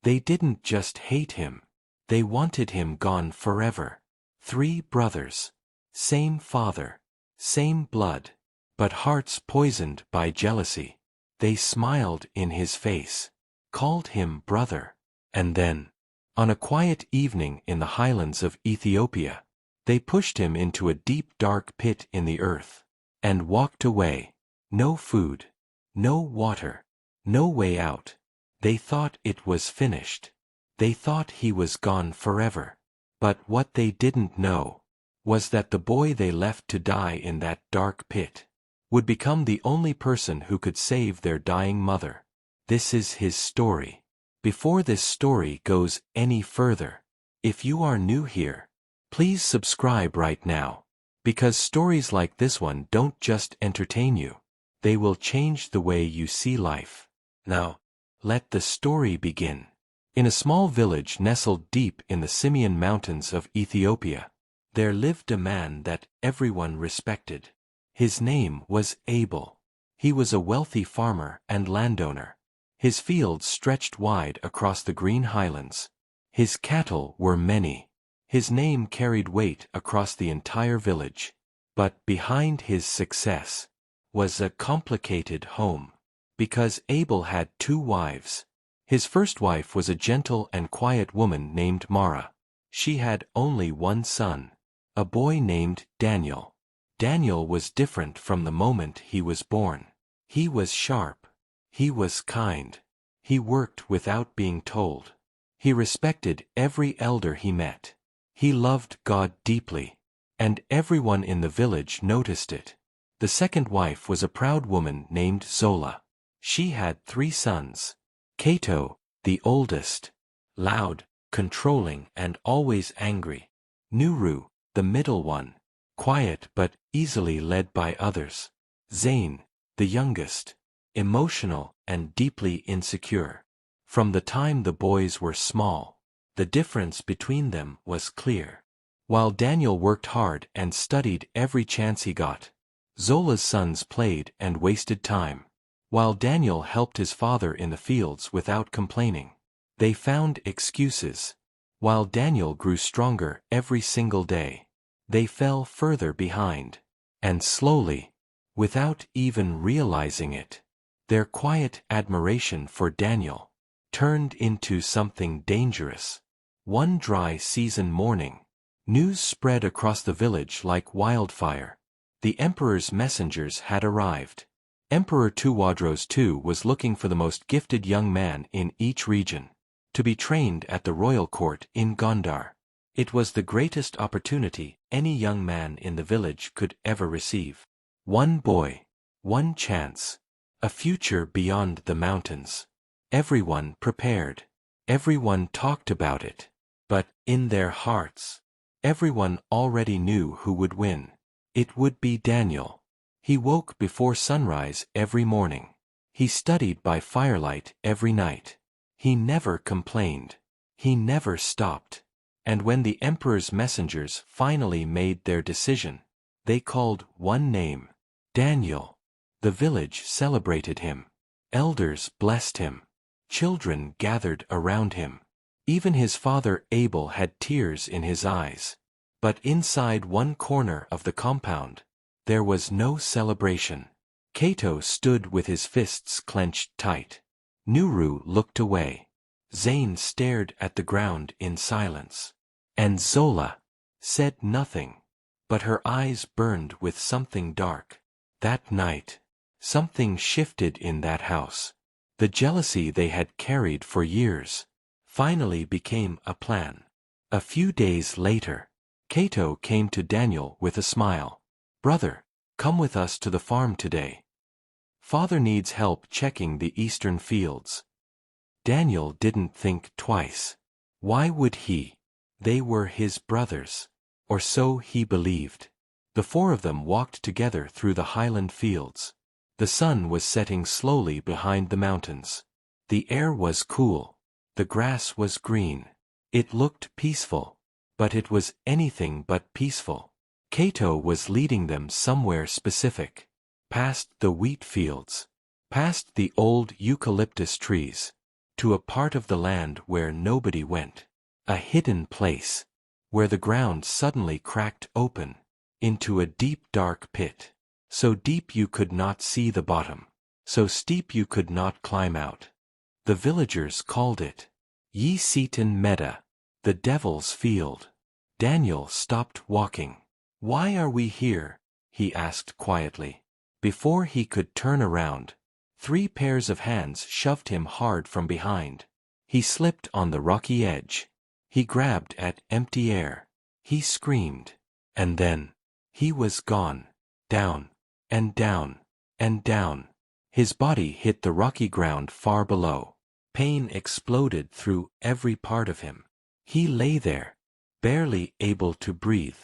They didn't just hate him. They wanted him gone forever. 3 brothers. Same father. Same blood. But hearts poisoned by jealousy. They smiled in his face. Called him brother. And then, on a quiet evening in the highlands of Ethiopia, they pushed him into a deep dark pit in the earth. And walked away. No food. No water. No way out. They thought it was finished. They thought he was gone forever. But what they didn't know was that the boy they left to die in that dark pit would become the only person who could save their dying mother. This is his story. Before this story goes any further, if you are new here, please subscribe right now, because stories like this one don't just entertain you, they will change the way you see life. Now, let the story begin. In a small village nestled deep in the Simeon Mountains of Ethiopia, there lived a man that everyone respected. His name was Abel. He was a wealthy farmer and landowner. His fields stretched wide across the green highlands. His cattle were many. His name carried weight across the entire village. But behind his success was a complicated home. Because Abel had 2 wives. His first wife was a gentle and quiet woman named Mara. She had only 1 son, a boy named Daniel. Daniel was different from the moment he was born. He was sharp. He was kind. He worked without being told. He respected every elder he met. He loved God deeply. And everyone in the village noticed it. The second wife was a proud woman named Zola. She had 3 sons. Cato, the oldest, loud, controlling and always angry. Nuru, the middle one, quiet but easily led by others. Zain, the youngest, emotional and deeply insecure. From the time the boys were small, the difference between them was clear. While Daniel worked hard and studied every chance he got, Zola's sons played and wasted time. While Daniel helped his father in the fields without complaining, they found excuses. While Daniel grew stronger every single day, they fell further behind. And slowly, without even realizing it, their quiet admiration for Daniel turned into something dangerous. One dry season morning, news spread across the village like wildfire. The emperor's messengers had arrived. Emperor Tuwadros II was looking for the most gifted young man in each region, to be trained at the royal court in Gondar. It was the greatest opportunity any young man in the village could ever receive. 1 boy, 1 chance, a future beyond the mountains. Everyone prepared. Everyone talked about it. But, in their hearts, everyone already knew who would win. It would be Daniel. He woke before sunrise every morning. He studied by firelight every night. He never complained. He never stopped. And when the emperor's messengers finally made their decision, they called 1 name: Daniel. The village celebrated him. Elders blessed him. Children gathered around him. Even his father Abel had tears in his eyes. But inside one corner of the compound, there was no celebration. Cato stood with his fists clenched tight. Nuru looked away. Zain stared at the ground in silence. And Zola said nothing, but her eyes burned with something dark. That night, something shifted in that house. The jealousy they had carried for years finally became a plan. A few days later, Cato came to Daniel with a smile. "Brother, come with us to the farm today. Father needs help checking the eastern fields." Daniel didn't think twice. Why would he? They were his brothers. Or so he believed. The 4 of them walked together through the highland fields. The sun was setting slowly behind the mountains. The air was cool. The grass was green. It looked peaceful. But it was anything but peaceful. Cato was leading them somewhere specific. Past the wheat fields. Past the old eucalyptus trees. to a part of the land where nobody went. A hidden place, where the ground suddenly cracked open, into a deep dark pit. So deep you could not see the bottom, so steep you could not climb out. The villagers called it Seeping Meadow, the Devil's Field. Daniel stopped walking. "Why are we here?" he asked quietly. Before he could turn around, 3 pairs of hands shoved him hard from behind. He slipped on the rocky edge. He grabbed at empty air. He screamed. And then, he was gone. Down, and down, and down. His body hit the rocky ground far below. Pain exploded through every part of him. He lay there, barely able to breathe.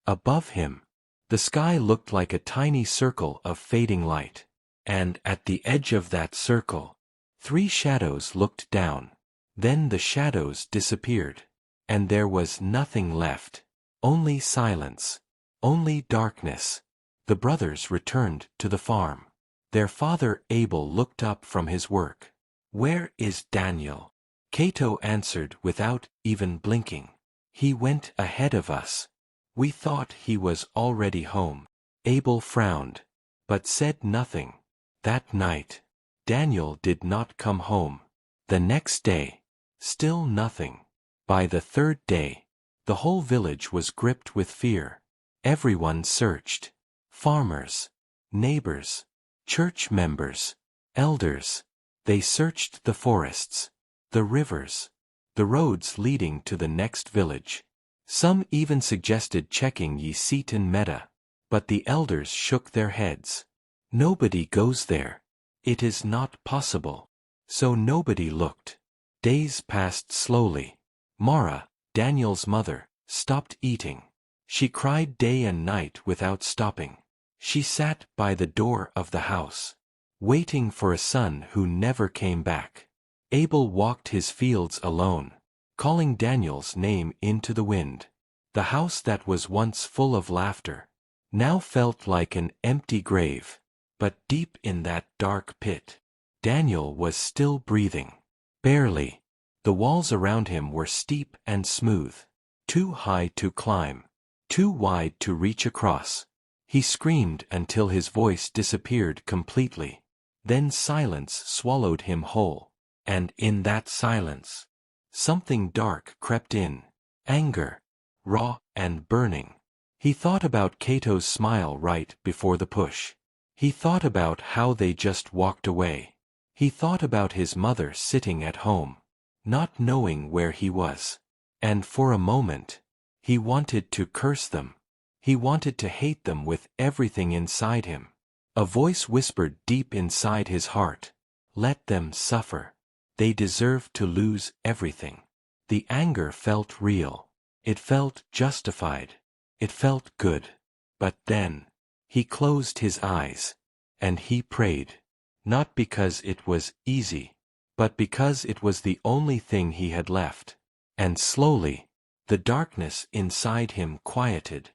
Above him, the sky looked like a tiny circle of fading light. And at the edge of that circle, 3 shadows looked down. Then the shadows disappeared. And there was nothing left. Only silence. Only darkness. The brothers returned to the farm. Their father Abel looked up from his work. "Where is Daniel?" Cato answered without even blinking. "He went ahead of us. We thought he was already home." Abel frowned, but said nothing. That night, Daniel did not come home. The next day, still nothing. By the 3rd day, the whole village was gripped with fear. Everyone searched. Farmers, neighbors, church members, elders. They searched the forests, the rivers, the roads leading to the next village. Some even suggested checking Seeping Meadow, but the elders shook their heads. "Nobody goes there. It is not possible." So nobody looked. Days passed slowly. Mara, Daniel's mother, stopped eating. She cried day and night without stopping. She sat by the door of the house, waiting for a son who never came back. Abel walked his fields alone, calling Daniel's name into the wind. The house that was once full of laughter now felt like an empty grave. But deep in that dark pit, Daniel was still breathing. Barely. The walls around him were steep and smooth, too high to climb, too wide to reach across. He screamed until his voice disappeared completely. Then silence swallowed him whole. And in that silence, something dark crept in. Anger, raw and burning. He thought about Cato's smile right before the push. He thought about how they just walked away. He thought about his mother sitting at home, not knowing where he was. And for a moment, he wanted to curse them. He wanted to hate them with everything inside him. A voice whispered deep inside his heart, "Let them suffer. They deserve to lose everything." The anger felt real. It felt justified. It felt good. But then, he closed his eyes, and he prayed. Not because it was easy, but because it was the only thing he had left. And slowly, the darkness inside him quieted.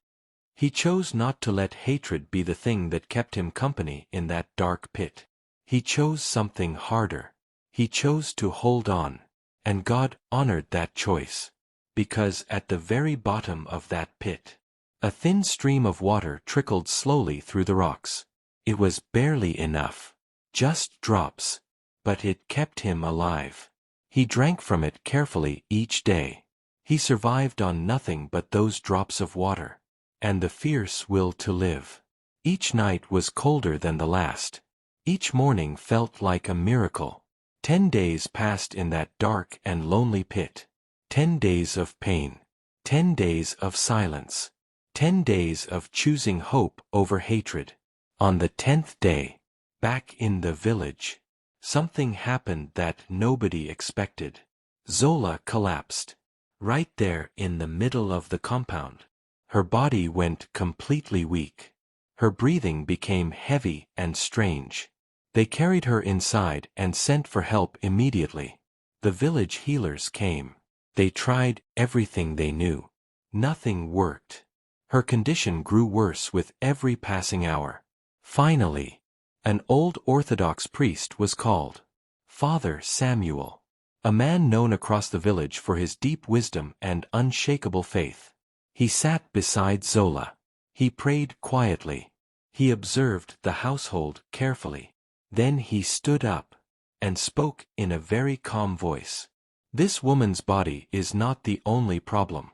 He chose not to let hatred be the thing that kept him company in that dark pit. He chose something harder. He chose to hold on, and God honored that choice. Because at the very bottom of that pit, a thin stream of water trickled slowly through the rocks. It was barely enough, just drops, but it kept him alive. He drank from it carefully each day. He survived on nothing but those drops of water, and the fierce will to live. Each night was colder than the last. Each morning felt like a miracle. 10 days passed in that dark and lonely pit. 10 days of pain. 10 days of silence. 10 days of choosing hope over hatred. On the 10th day, back in the village, something happened that nobody expected. Zola collapsed. Right there in the middle of the compound. Her body went completely weak. Her breathing became heavy and strange. They carried her inside and sent for help immediately. The village healers came. They tried everything they knew. Nothing worked. Her condition grew worse with every passing hour. Finally, an old Orthodox priest was called. Father Samuel. a man known across the village for his deep wisdom and unshakable faith. He sat beside Zola. He prayed quietly. He observed the household carefully. Then he stood up and spoke in a very calm voice. This woman's body is not the only problem.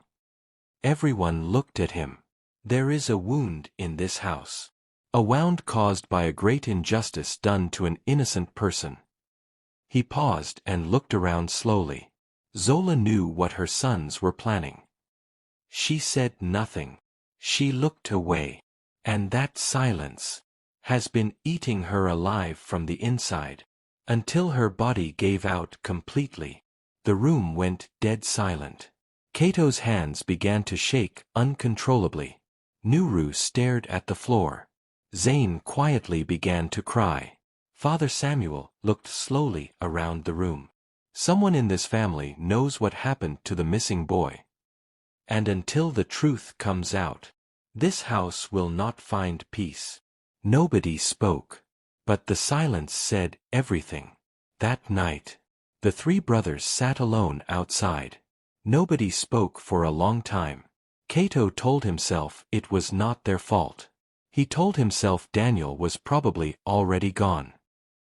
Everyone looked at him. There is a wound in this house. A wound caused by a great injustice done to an innocent person. He paused and looked around slowly. Zola knew what her sons were planning. She said nothing. She looked away. And that silence has been eating her alive from the inside, until her body gave out completely. The room went dead silent. Cato's hands began to shake uncontrollably. Nuru stared at the floor. Zane quietly began to cry. Father Samuel looked slowly around the room. Someone in this family knows what happened to the missing boy. And until the truth comes out, this house will not find peace. Nobody spoke. But the silence said everything. That night, the three brothers sat alone outside. Nobody spoke for a long time. Cato told himself it was not their fault. He told himself Daniel was probably already gone.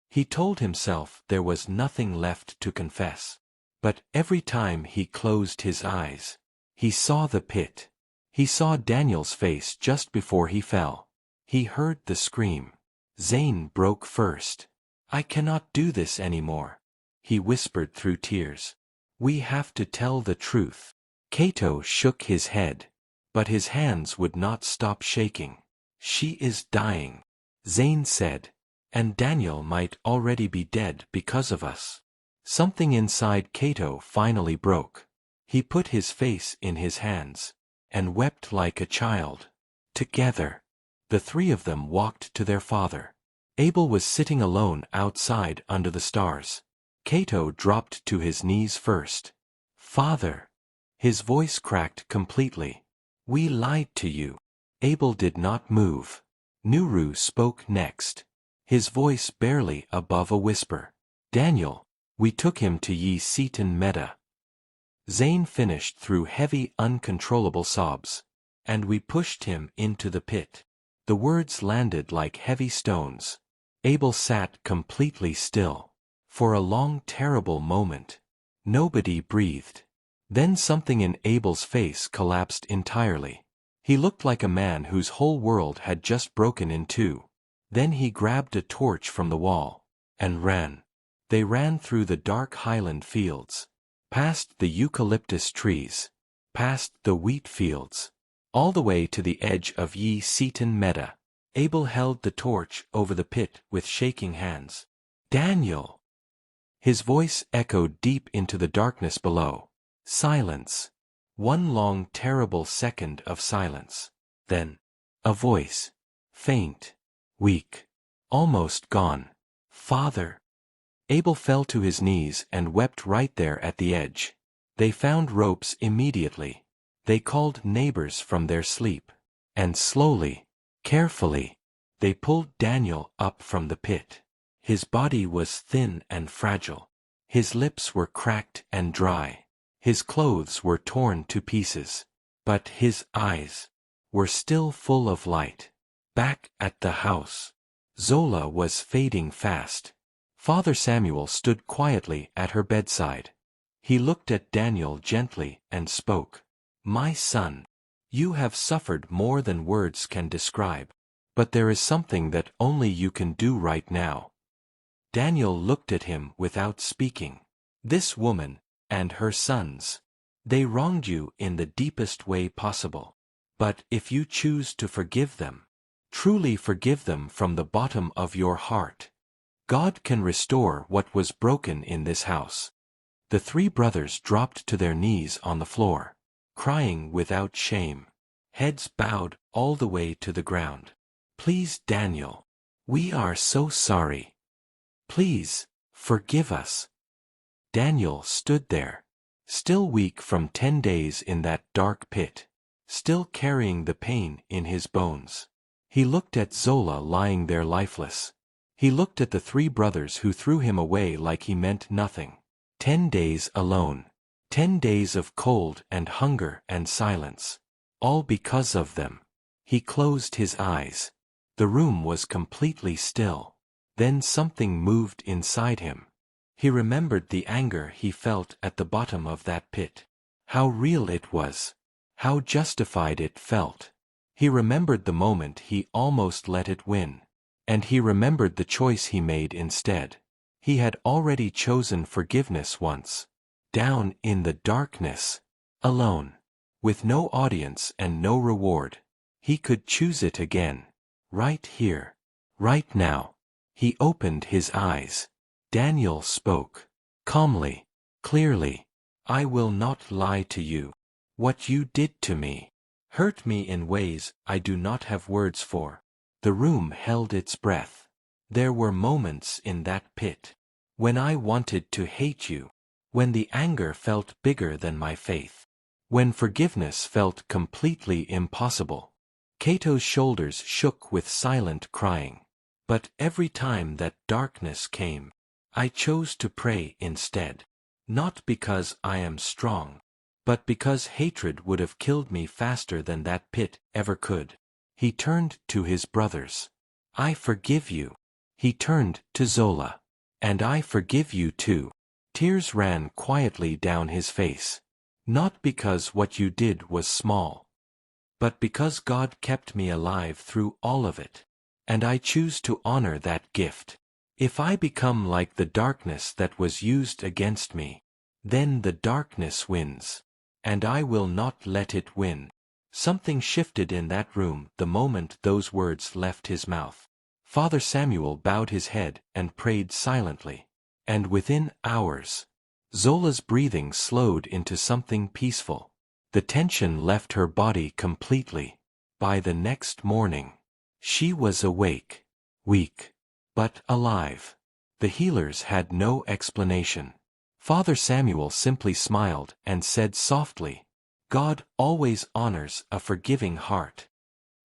He told himself there was nothing left to confess. But every time he closed his eyes, he saw the pit. He saw Daniel's face just before he fell. He heard the scream. Zane broke first. I cannot do this anymore, he whispered through tears. We have to tell the truth. Cato shook his head. But his hands would not stop shaking. She is dying, Zane said. And Daniel might already be dead because of us. Something inside Cato finally broke. He put his face in his hands and wept like a child. Together, the three of them walked to their father. Abel was sitting alone outside under the stars. Cato dropped to his knees first. Father. His voice cracked completely. We lied to you. Abel did not move. Nuru spoke next. His voice barely above a whisper. Daniel, we took him to Ye Seaton Meta. Zane finished through heavy uncontrollable sobs. And we pushed him into the pit. The words landed like heavy stones. Abel sat completely still. For a long terrible moment. Nobody breathed. Then something in Abel's face collapsed entirely. He looked like a man whose whole world had just broken in two. Then he grabbed a torch from the wall and ran. They ran through the dark highland fields, past the eucalyptus trees, past the wheat fields, all the way to the edge of Ye Seaton Meta. Abel held the torch over the pit with shaking hands. Daniel! His voice echoed deep into the darkness below. Silence. One long terrible second of silence. Then, a voice. Faint. Weak. Almost gone. Father. Abel fell to his knees and wept right there at the edge. They found ropes immediately. They called neighbors from their sleep. And slowly, carefully, they pulled Daniel up from the pit. His body was thin and fragile. His lips were cracked and dry. His clothes were torn to pieces. But his eyes were still full of light. Back at the house, Zola was fading fast. Father Samuel stood quietly at her bedside. He looked at Daniel gently and spoke. My son, you have suffered more than words can describe. But there is something that only you can do right now. Daniel looked at him without speaking. This woman, and her sons, they wronged you in the deepest way possible. But if you choose to forgive them, truly forgive them from the bottom of your heart, God can restore what was broken in this house. The three brothers dropped to their knees on the floor, crying without shame, heads bowed all the way to the ground. Please, Daniel, we are so sorry. Please, forgive us. Daniel stood there, still weak from 10 days in that dark pit, still carrying the pain in his bones. He looked at Zola lying there lifeless. He looked at the three brothers who threw him away like he meant nothing. 10 days alone. 10 days of cold and hunger and silence. All because of them. He closed his eyes. The room was completely still. Then something moved inside him. He remembered the anger he felt at the bottom of that pit. How real it was. How justified it felt. He remembered the moment he almost let it win. And he remembered the choice he made instead. He had already chosen forgiveness once. Down in the darkness. Alone. With no audience and no reward. He could choose it again. Right here. Right now. He opened his eyes. Daniel spoke. Calmly. Clearly. I will not lie to you. What you did to me hurt me in ways I do not have words for. The room held its breath. There were moments in that pit when I wanted to hate you, when the anger felt bigger than my faith, when forgiveness felt completely impossible. Cato's shoulders shook with silent crying. But every time that darkness came, I chose to pray instead. Not because I am strong, but because hatred would have killed me faster than that pit ever could. He turned to his brothers. I forgive you. He turned to Zola. And I forgive you too. Tears ran quietly down his face. Not because what you did was small, but because God kept me alive through all of it. And I choose to honor that gift. If I become like the darkness that was used against me, then the darkness wins. And I will not let it win. Something shifted in that room the moment those words left his mouth. Father Samuel bowed his head and prayed silently. And within hours, Zola's breathing slowed into something peaceful. The tension left her body completely. By the next morning, she was awake, weak, but alive. The healers had no explanation. Father Samuel simply smiled and said softly, God always honors a forgiving heart.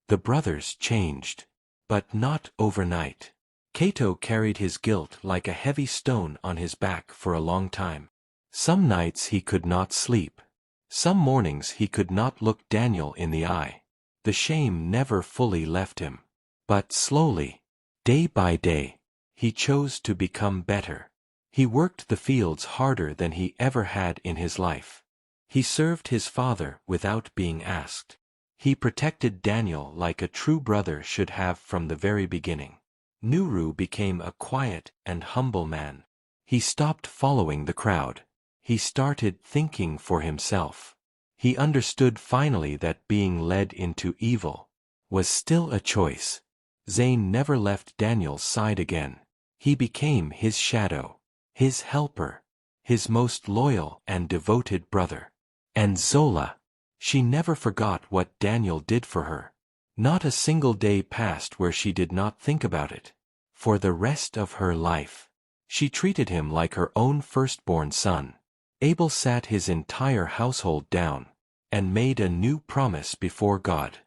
The brothers changed. But not overnight. Cato carried his guilt like a heavy stone on his back for a long time. Some nights he could not sleep. Some mornings he could not look Daniel in the eye. The shame never fully left him. But slowly, day by day, he chose to become better. He worked the fields harder than he ever had in his life. He served his father without being asked. He protected Daniel like a true brother should have from the very beginning. Nuru became a quiet and humble man. He stopped following the crowd. He started thinking for himself. He understood finally that being led into evil was still a choice. Zane never left Daniel's side again. He became his shadow, his helper, his most loyal and devoted brother. And Zola, she never forgot what Daniel did for her. Not a single day passed where she did not think about it. For the rest of her life, she treated him like her own firstborn son. Abel sat his entire household down and made a new promise before God.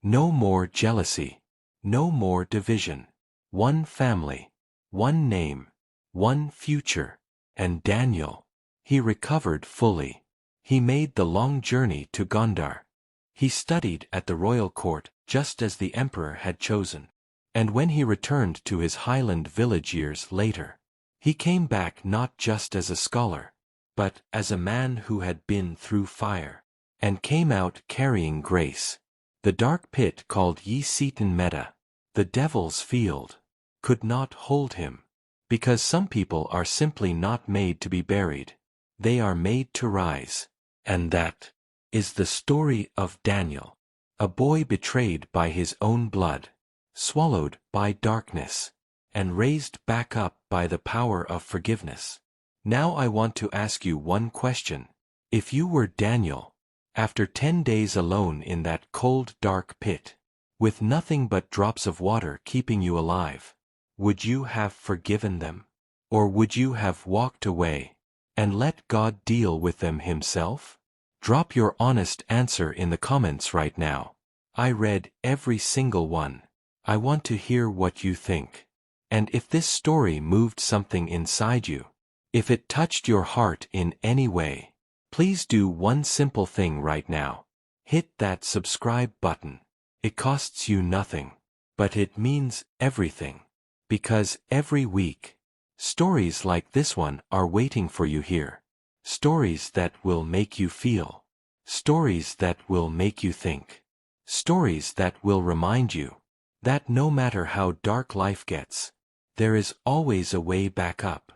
No more jealousy. No more division. One family. One name. One future. And Daniel, he recovered fully. He made the long journey to Gondar. He studied at the royal court, just as the emperor had chosen. And when he returned to his highland village years later, he came back not just as a scholar, but as a man who had been through fire, and came out carrying grace. The dark pit called Ye Seaton Meta, the devil's field, could not hold him, because some people are simply not made to be buried. They are made to rise. And that is the story of Daniel, a boy betrayed by his own blood, swallowed by darkness, and raised back up by the power of forgiveness. Now I want to ask you one question. If you were Daniel, after 10 days alone in that cold dark pit, with nothing but drops of water keeping you alive, would you have forgiven them? Or would you have walked away and let God deal with them himself? Drop your honest answer in the comments right now. I read every single one. I want to hear what you think. And if this story moved something inside you, If it touched your heart in any way, please do one simple thing right now. Hit that subscribe button. It costs you nothing, but it means everything. Because every week, stories like this one are waiting for you here. Stories that will make you feel. Stories that will make you think. Stories that will remind you that no matter how dark life gets, there is always a way back up.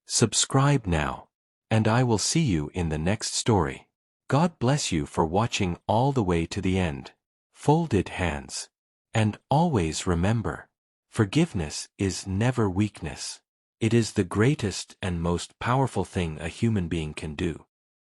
Subscribe now, and I will see you in the next story. God bless you for watching all the way to the end. Folded hands. And always remember, forgiveness is never weakness. It is the greatest and most powerful thing a human being can do.